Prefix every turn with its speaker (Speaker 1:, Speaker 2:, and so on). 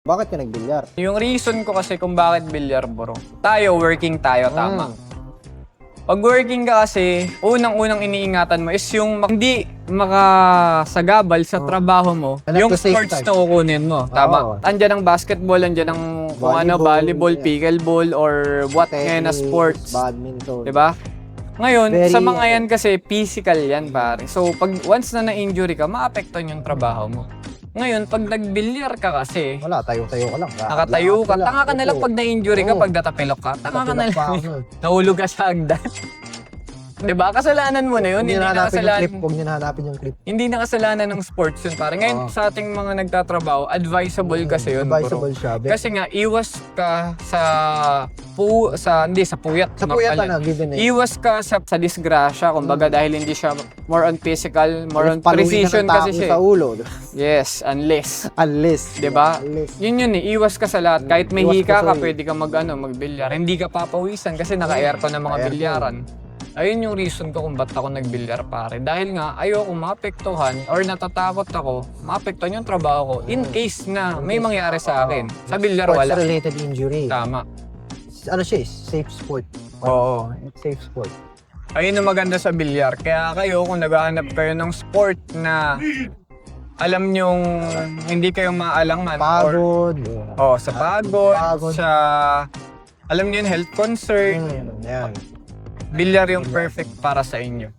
Speaker 1: Bakit ka nagbilyar?
Speaker 2: Yung reason ko kasi kung bakit bilyar, bro. Tayo, working tayo, tama. Pag working ka kasi, unang-unang iniingatan mo is yung hindi makasagabal sa trabaho mo, yung
Speaker 1: to save
Speaker 2: sports
Speaker 1: time.
Speaker 2: na kukunin mo. Tama. Andyan ang basketball, andyan ang kung ano, volleyball, pickleball, or what ngayon na sports.
Speaker 1: Badminton.
Speaker 2: Diba? Ngayon,
Speaker 1: Very,
Speaker 2: sa mga yan kasi, physical yan, pare. So, pag once na na-injury ka, maapektuhan yung trabaho mo. Ngayon, pag nagbilyar ka kasi,
Speaker 1: Wala, tayo-tayo ka lang.
Speaker 2: nakatayo ka, tanga ka na lang pag na-injury ka,
Speaker 1: Oo.
Speaker 2: pag natapilok ka, tanga ka na
Speaker 1: Natulog pa
Speaker 2: lang.
Speaker 1: ako.
Speaker 2: Nahulog ka sa hagdan. Diba? Kasalanan mo na yun.
Speaker 1: Huwag niyo
Speaker 2: Hindi
Speaker 1: hanapin yung clip.
Speaker 2: nakasalanan.
Speaker 1: Huwag niyo hanapin yung clip.
Speaker 2: Hindi na kasalanan ng sports yun, pare. Ngayon, sa ating mga nagtatrabaho, advisable kasi yun,
Speaker 1: Advisable
Speaker 2: bro.
Speaker 1: siya.
Speaker 2: Kasi nga, iwas ka sa puyat.
Speaker 1: Sa puyat na, given eh.
Speaker 2: Iwas ka sa disgrasya, kumbaga dahil hindi siya more on physical, more on
Speaker 1: Paluin
Speaker 2: precision
Speaker 1: ka ng
Speaker 2: kasi
Speaker 1: tako
Speaker 2: siya.
Speaker 1: sa ulo.
Speaker 2: Yes, unless.
Speaker 1: Unless.
Speaker 2: Diba?
Speaker 1: Unless.
Speaker 2: Yun eh, iwas ka sa lahat. Kahit may
Speaker 1: Iwas
Speaker 2: hika
Speaker 1: ka
Speaker 2: ka,
Speaker 1: sa-
Speaker 2: pwede ka magbilyar. Hindi ka papawisan kasi naka-aircon ng mga
Speaker 1: Aircon.
Speaker 2: bilyaran. Ayun yung reason ko kung ba't ako nagbilyar, pare. Dahil nga, ayoko maapektuhan or natatakot ako, maapektuhan yung trabaho ko in case na may mangyari sa akin. Sa bilyar, wala.
Speaker 1: Sports-related injury.
Speaker 2: Tama.
Speaker 1: Ano siya, safe sport.
Speaker 2: Oo.
Speaker 1: Safe sport.
Speaker 2: Ayun ang maganda sa bilyar. Kaya kayo, kung naghahanap kayo ng sport na alam nyong hindi kayo maalangan.
Speaker 1: Pagod.
Speaker 2: Sa pagod,
Speaker 1: Pagod.
Speaker 2: sa alam niyo yun, health concern,
Speaker 1: Yan.
Speaker 2: bilyar yung perfect para sa inyo.